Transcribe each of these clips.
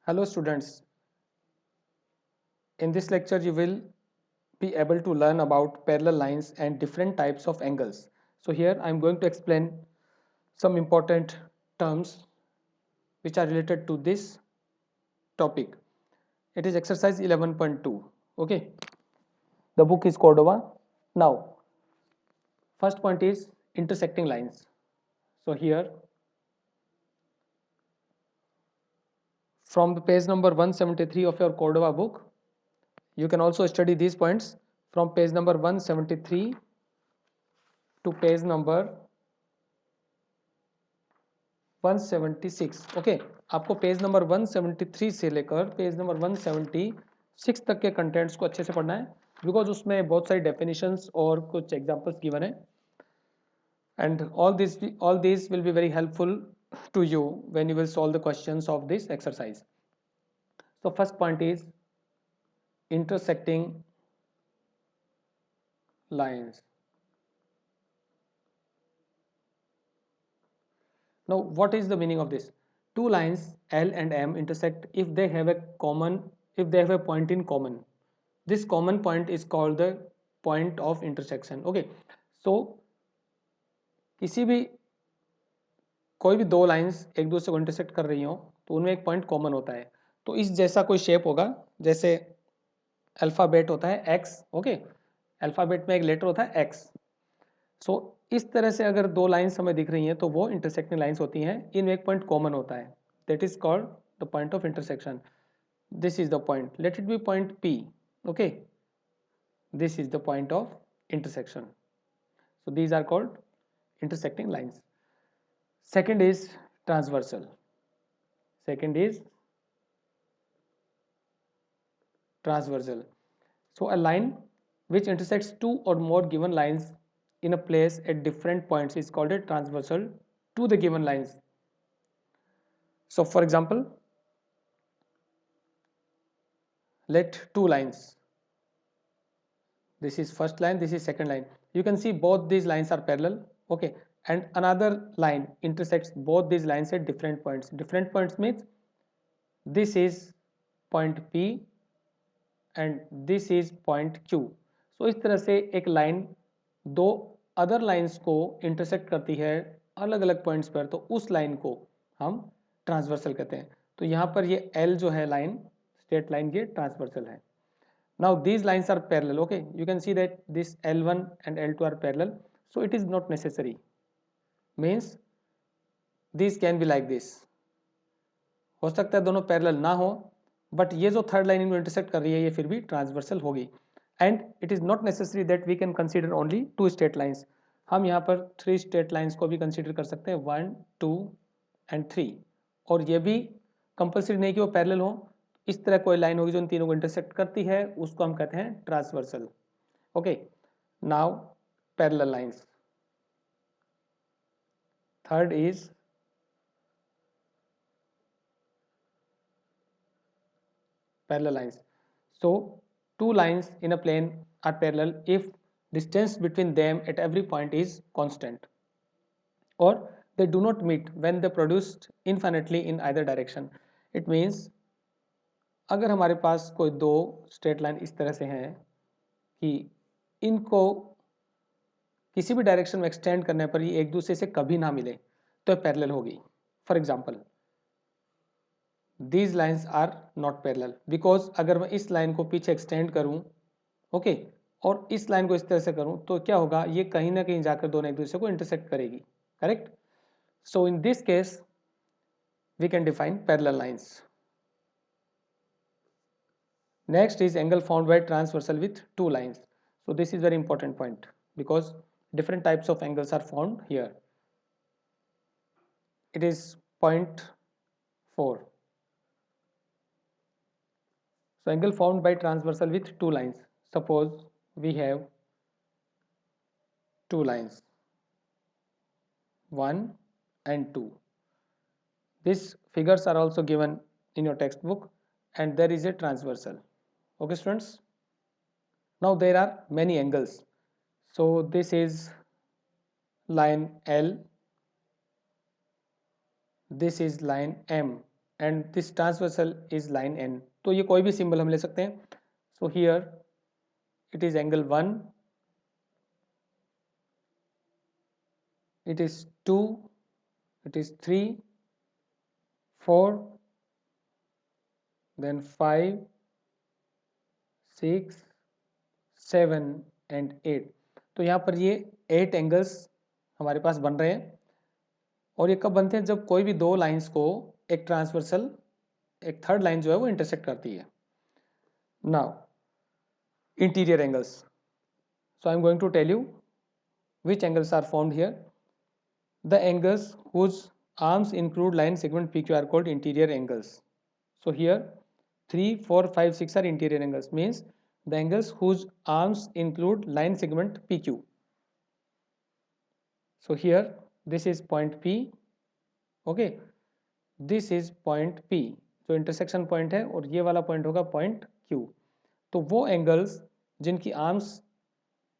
Hello students, in this lecture you will be able to learn about parallel lines and different types of angles. So here I am going to explain some important terms which are related to this topic. It is exercise 11.2. Okay, the book is Cordova. Now, first point is intersecting lines. So here from the page number 173 of your Cordova book, you can also study these points from page number 173 to page number 176. Okay आपको page number 173 से लेकर page number 176 तक के contents को अच्छे से पढ़ना है बिकॉज उसमें बहुत सारी डेफिनेशंस और कुछ एग्जांपल्स गिवन है and all these will be very helpful to you when you will solve the questions of this exercise. So first point is intersecting lines. Now what is the meaning of this? Two lines L and M intersect if they have a point in common. This common point is called the point of intersection. Okay, so किसी भी कोई भी दो lines एक दूसरे को intersect कर रही हो तो उनमें एक पॉइंट कॉमन होता है. तो इस जैसा कोई शेप होगा, जैसे अल्फ़ाबेट होता है एक्स. ओके, अल्फ़ाबेट में एक लेटर होता है एक्स. सो इस तरह से अगर दो लाइंस हमें दिख रही हैं तो वो इंटरसेक्टिंग लाइंस होती हैं. इनमें एक पॉइंट कॉमन होता है, that is called the point of intersection. This is the point, let it be point P. Okay, this is the point of intersection. So these are called intersecting lines. Second is transversal. Second is transversal. So a line which intersects two or more given lines in a place at different points is called a transversal to the given lines. So for example, let two lines, this is first line, this is second line, you can see both these lines are parallel. Okay, and another line intersects both these lines at different points. Different points means this is point P and this is point Q. So इस तरह से एक line दो other lines को intersect करती है अलग अलग पॉइंट्स पर, तो उस लाइन को हम ट्रांसवर्सल कहते हैं. तो यहाँ पर ये L जो है लाइन, स्ट्रेट लाइन, ये ट्रांसवर्सल है. Now these lines are parallel. Okay, you can see that this L1 and L2 are parallel, so it is not necessary, means these can be like this. हो सकता है दोनों parallel ना हो, but ये जो थर्ड लाइन इनको intersect कर रही है ये फिर भी ट्रांसवर्सल होगी. And it is not necessary that we can consider only two straight lines. हम यहाँ पर थ्री स्ट्रेट लाइंस को भी कंसीडर कर सकते हैं, 1 2 एंड 3. और ये भी कंपल्सरी नहीं कि वो पैरेलल हो. इस तरह कोई लाइन होगी जो इन तीनों को इंटरसेक्ट करती है, उसको हम कहते हैं transversal. Okay, now parallel lines. Third is parallel lines. So two lines in a plane are parallel if distance between them at every point is constant, or they do not meet when they produced infinitely in either direction. It means अगर हमारे पास कोई दो straight line इस तरह से हैं कि इनको किसी भी डायरेक्शन में एक्सटेंड करने पर ये एक दूसरे से कभी ना मिले तो पैरेलल होगी. For example, these lines are not parallel because अगर मैं इस लाइन को पीछे एक्सटेंड करूं, ओके, और इस लाइन को इस तरह से करूं तो क्या होगा, ये कहीं ना कहीं जाकर दोनों एक दूसरे को इंटरसेक्ट करेगी. Correct. So in this case we can define parallel lines. Next is angle found by transversal with two lines. So this is very important point because different types of angles are found here. It is point 4. So angle formed by transversal with two lines. Suppose we have two lines, 1 and 2. These figures are also given in your textbook and there is a transversal. Okay students. Now there are many angles. So this is line L, this is line M. And this transversal is line N. तो ये कोई भी symbol हम ले सकते हैं। So here it is angle 1, it is 2, it is 3, 4, then 5, 6, 7 and 8। तो यहाँ पर ये 8 एंगल्स हमारे पास बन रहे हैं। और ये कब बनते हैं? जब कोई भी दो लाइंस को एक ट्रांसवर्सल, एक थर्ड लाइन जो है वो इंटरसेक्ट करती है। Now interior angles, so I am going to tell you which angles are formed here. The angles whose arms include line segment PQ are called interior angles. So here 3, 4, 5, 6 are interior angles, means the angles whose arms include line segment PQ. So here this is point P, okay, this is point P जो intersection point है, और ये वाला point होगा point Q। तो वो angles जिनकी arms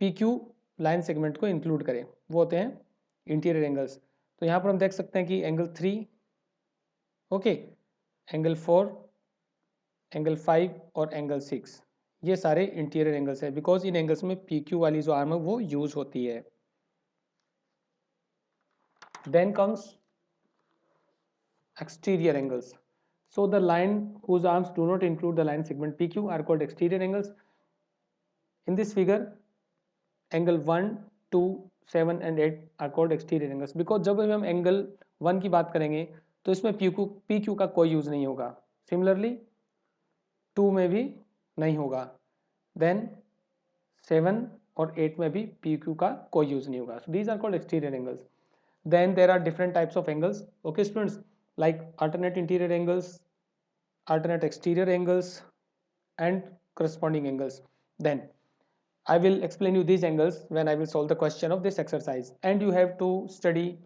PQ line segment को इंक्लूड करें वो होते हैं इंटीरियर एंगल्स। तो यहाँ पर हम देख सकते हैं कि एंगल 3, ओके, एंगल 4, एंगल 5 और एंगल 6 ये सारे इंटीरियर एंगल्स हैं, बिकॉज इन एंगल्स में PQ वाली जो आर्म है वो यूज होती है। Then comes exterior angles. So the line whose arms do not include the line segment PQ are called exterior angles. In this figure, angle 1, 2, 7 and 8 are called exterior angles because जब हम angle 1 की बात करेंगे तो इसमें PQ का कोई use नहीं होगा। सिमिलरली 2 में भी नहीं होगा, देन 7 और 8 में भी PQ का कोई यूज नहीं होगा। So these are called exterior angles. Then there are different types of angles, okay students, like alternate interior angles, alternate exterior angles and corresponding angles. Then I will explain you these angles when I will solve the question of this exercise, and you have to study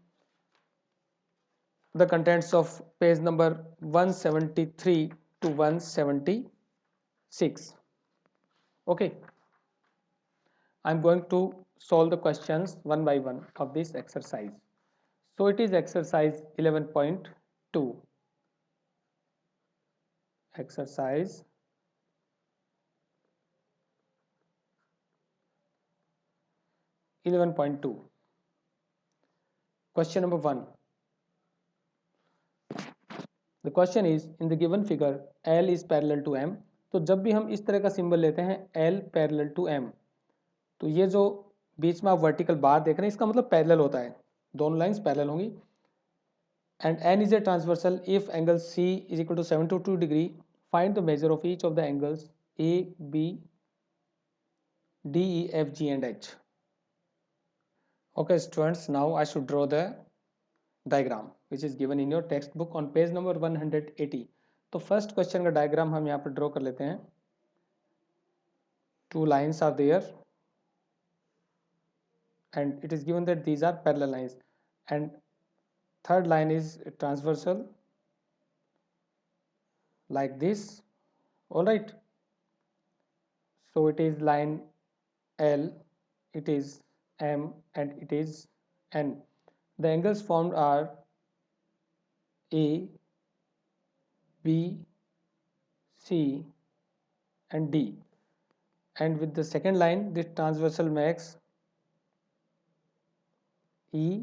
the contents of page number 173 to 176. Okay, I'm going to solve the questions one by one of this exercise. So it is exercise 11.2. Exercise 11.2. Question number 1. The question is, in the given figure L is parallel to M. तो जब भी हम इस तरह का symbol लेते हैं L parallel to M, तो ये जो बीच में आप वर्टिकल बार देख रहे हैं इसका मतलब पैरेलल होता है, दोनों लाइंस पैरेलल होंगी। And N is a transversal if angle C is equal to 72 degree. Find the measure of each of the angles A, B, D, E, F, G and H. Okay students, now I should draw the diagram which is given in your textbook on page number 180. तो first question का diagram हम यहाँ पर draw कर लेते हैं। Two lines are there and it is given that these are parallel lines, and third line is transversal like this. All right, so it is line L, it is M and it is N. The angles formed are A, B, C and D, and with the second line this transversal makes E,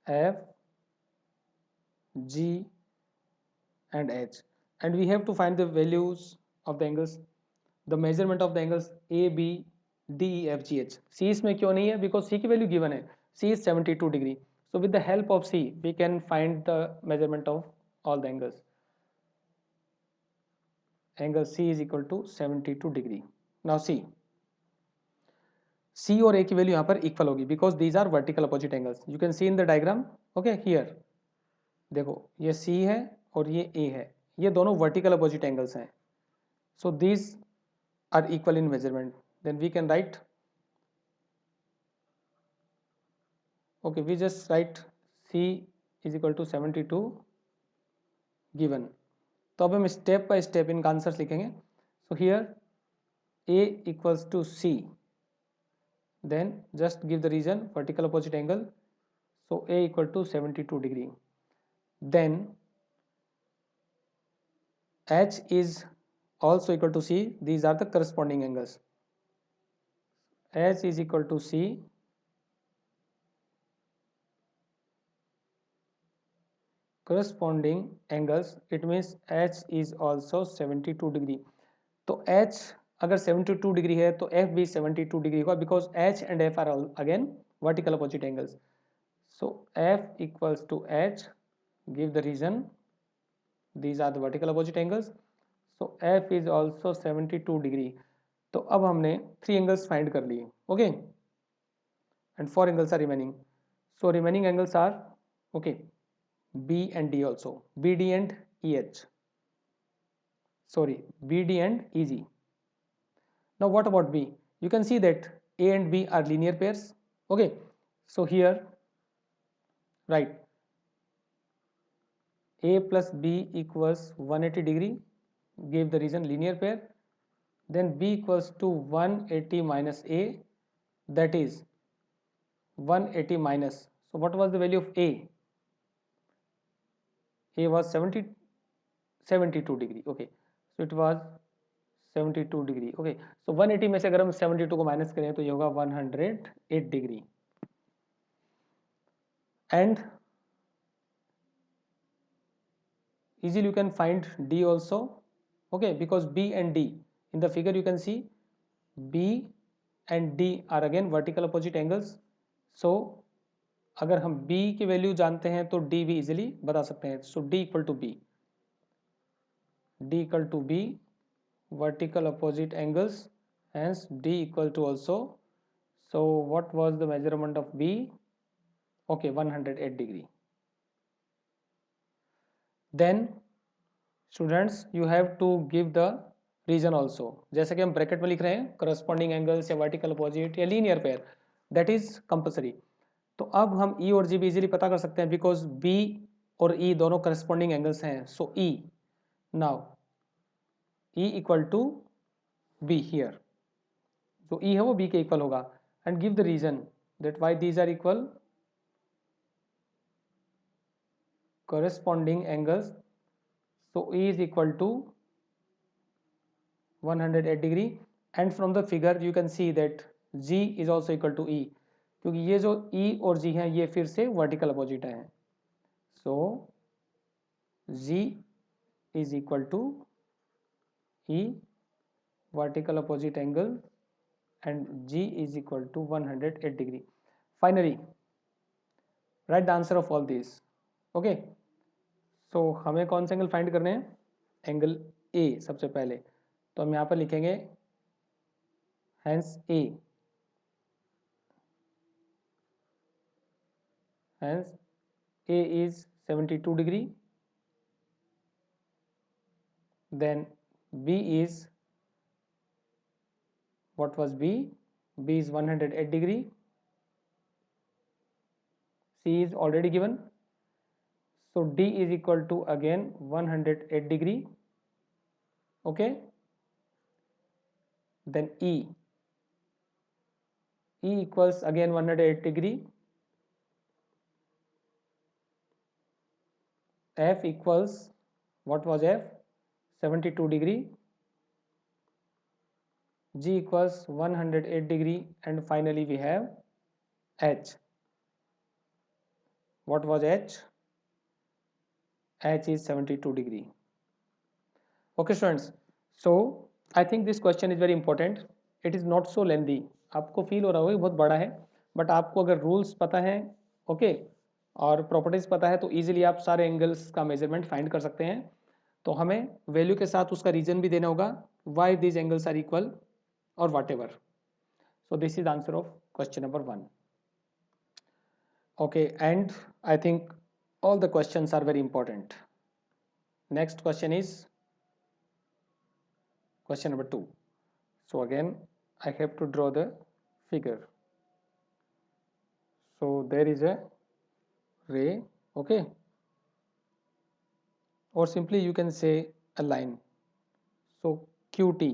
F, G and H, and we have to find the values of the angles, the measurement of the angles A, B, D, E, F, G, H. C इसमें क्यों नहीं है? Because C की value given है, C is 72 degree. So with the help of C we can find the measurement of all the angles. Angle C is equal to 72 degree. Now C और A की value यहाँ पर equal होगी because these are vertical opposite angles. You can see in the diagram. Okay, here देखो ये C है और ये A है, ये दोनों vertical opposite angles हैं. So these are equal in measurement. Then we can write, okay, we just write C is equal to 72 given. तो अब हम स्टेप बाय स्टेप इनका आंसर्स लिखेंगे. So here A equals to C, then just give the reason vertical opposite angle, so A equal to 72 degree. Then H is also equal to C. These are the corresponding angles. H is equal to C. Corresponding angles, it means H is also 72 degree. तो H अगर 72 degree है तो F भी 72 degree होगा because H and F are again vertical opposite angles. So F equals to H, give the reason, these are the vertical opposite angles. So F is also 72 degree. तो अब हमने 3 angles find कर लिए, okay, and 4 angles are remaining. So remaining angles are, okay, B and D also, BD and EH, sorry, BD and EG. Now what about B? You can see that A and B are linear pairs, okay. So here write A plus B equals 180 degree, give the reason, linear pair. Then B equals to 180 minus A, that is 180 minus, so what was the value of A? A was 72 degree, okay, so it was 72 degree, okay. So 180 में से अगर हम 72 को minus करें तो ये होगा 108 degree. And easily you can find D also, okay, because B and D in the figure you can see B and D are again vertical opposite angles. So अगर हम B की वैल्यू जानते हैं तो D भी easily बता सकते हैं. So D equal to B, vertical opposite angles, hence D equal to also, so what was the measurement of B? Okay, 108 degree. Then students you have to give the reason also. जैसे कि हम bracket में लिख रहे हैं corresponding angles या vertical opposite या linear pair, that is compulsory. तो अब हम ई और जी भी इजीली पता कर सकते हैं बिकॉज बी और ई दोनों करस्पॉन्डिंग एंगल्स हैं. So E, now E equal to B here, जो ई है वो बी के इक्वल होगा. And give the reason that why these are equal. corresponding angles, so E is equal to 108 degree. And from the figure you can see that G is also equal to E, क्योंकि ये जो E और G हैं ये फिर से vertical opposite हैं. सो G is equal to E, vertical opposite angle, and G is equal to 108 degree. Finally write the answer of all these, okay. सो हमें कौन से एंगल फाइंड करने हैं? एंगल ए सबसे पहले, तो हम यहाँ पर लिखेंगे hence A, hence A is 72 degree. Then B is, what was B? B is 108 degree. C is already given, so D is equal to again 108 degree, okay. Then E equals again 108 degree. F equals, what was F? 72 degree. G equals 108 degree. And finally we have H. What was H? H is 72 degree. Okay students, so I think this question is very important. It is not so lengthy. आपको feel हो रहा होगा बहुत बड़ा है, but आपको अगर rules पता है, ओके, और प्रॉपर्टीज पता है तो इजीली आप सारे एंगल्स का मेजरमेंट फाइंड कर सकते हैं. तो हमें वैल्यू के साथ उसका रीजन भी देना होगा, why these angles are equal और whatever. So this is answer of question number 1. Okay, and I think all the questions are very important. Next question is question number 2. So again I have to draw the figure. So there is a ray, okay, or simply you can say a line. So QT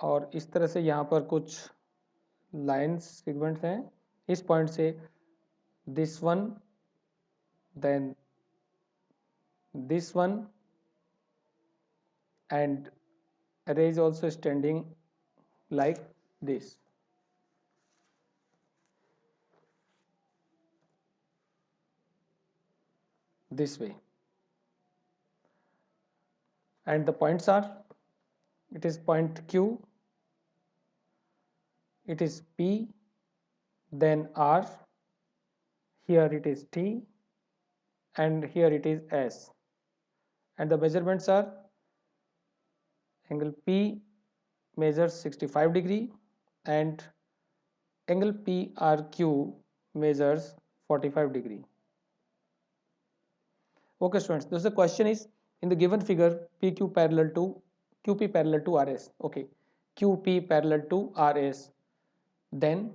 और इस तरह से यहाँ पर कुछ lines segments हैं. इस point से this one then this one, and ray is also standing like this way, and the points are, it is point Q, it is P, then R, here it is T, and here it is S, and the measurements are angle P measures 65 degree and angle PRQ measures 45 degree. Okay students, this the question is, in the given figure PQ parallel to QP parallel to RS. Okay, QP parallel to RS, then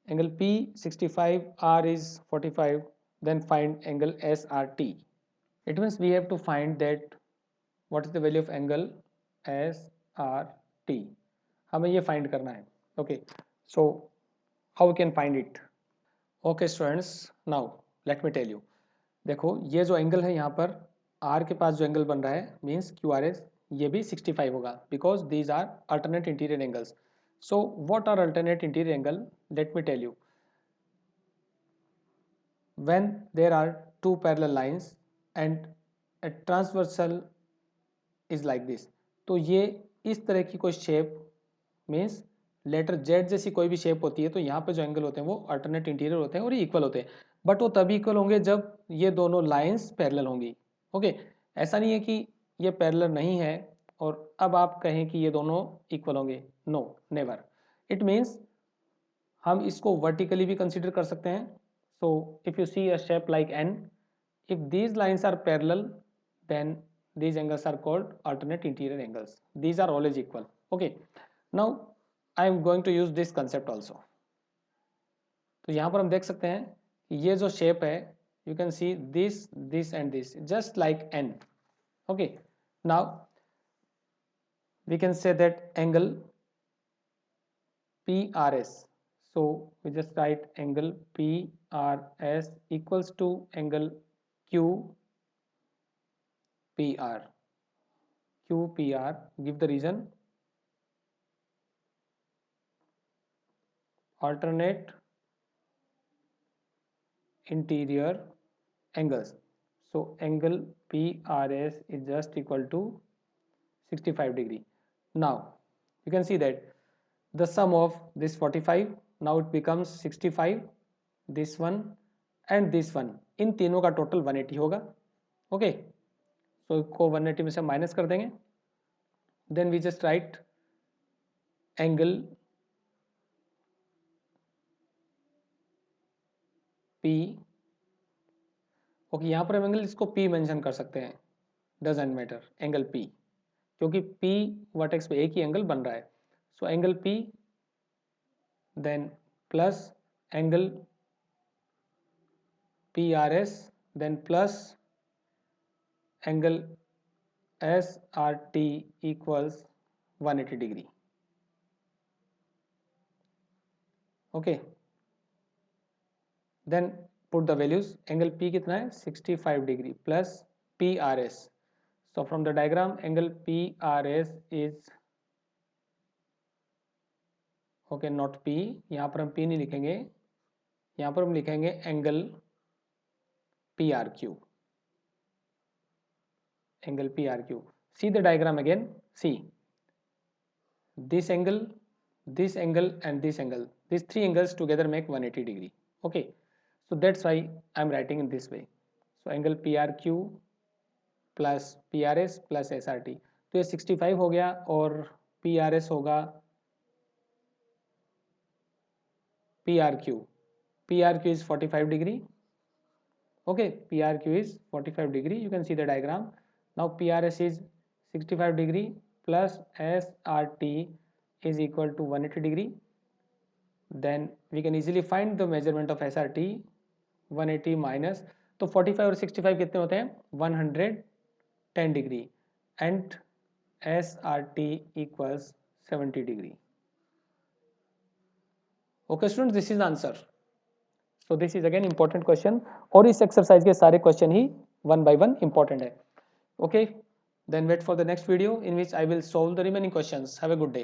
angle P 65, R is 45, then find angle SRT. It means we have to find that what is the value of angle SRT, हमें ये find करना है. Okay, so how we can find it? Okay students, now let me tell you. देखो ये जो angle है यहाँ पर R के पास जो एंगल बन रहा है मीन्स QRS, ये भी 65 होगा because these are alternate interior angles. So what are alternate interior angle? Let me tell you. when there are two parallel lines and a transversal is like this, तो ये इस तरह की कोई शेप मीन्स लेटर जेड जैसी कोई भी shape होती है, तो यहाँ पे जो एंगल होते हैं वो अल्टरनेट इंटीरियर होते हैं और ये इक्वल होते हैं. बट वो तभी इक्वल होंगे जब ये दोनों लाइंस पैरेलल होंगी. ओके, ऐसा नहीं है कि ये पैरेलल नहीं है और अब आप कहें कि ये दोनों इक्वल होंगे. No, never. इट मीन्स हम इसको वर्टिकली भी कंसिडर कर सकते हैं. So if you see a shape like N, if these lines are parallel, then these angles are called alternate interior angles. These are always equal. Okay, now I am going to use this concept also. तो यहाँ पर हम देख सकते हैं कि ये जो शेप है, you can see this and this just like n. Okay, now we can say that angle PRS. So we just write angle PRS equals to angle QPR. QPR, give the reason. Alternate interior angles. So angle PRS is just equal to 65 degree. Now you can see that the sum of this 45, now it becomes 65, this one and this one, इन तीनों का total 180 होगा. Okay, सो को 180 में से minus कर देंगे. Then we just write angle P. Okay, यहाँ पर हम एंगल इसको P मेंशन कर सकते हैं, डजंट मैटर, एंगल P, क्योंकि P वर्टेक्स पे एक ही एंगल बन रहा है. So angle P, then plus angle PRS, then plus angle SRT equals 180 degree. Okay, then put the values. Angle P कितना है? 65 degree plus PRS. So from the diagram, angle PRS is, okay, not P, यहाँ पर हम P नहीं लिखेंगे, यहाँ पर हम लिखेंगे angle PRQ. Angle PRQ. See the diagram again. See this angle, this angle and this angle, these three angles together make 180 degree. Okay, so that's why I'm writing in this way. So angle PRQ plus PRS plus SRT, तो ये 65 हो गया और PRS होगा PRQ. PRQ is 45 degree. Okay, PRQ is 45 degree. You can see the diagram. Now PRS is 65 degree plus SRT is equal to 180 degree. Then we can easily find the measurement of SRT. 180 minus, तो 45 और 65 कितने होते हैं? 110 degree and SRT equals 70 degree. Okay students, this is the answer. So this is again important question, और इस exercise के सारे question ही वन बाय वन इंपॉर्टेंट है. Okay, then wait for the next video in which I will solve the remaining questions. Have a good day.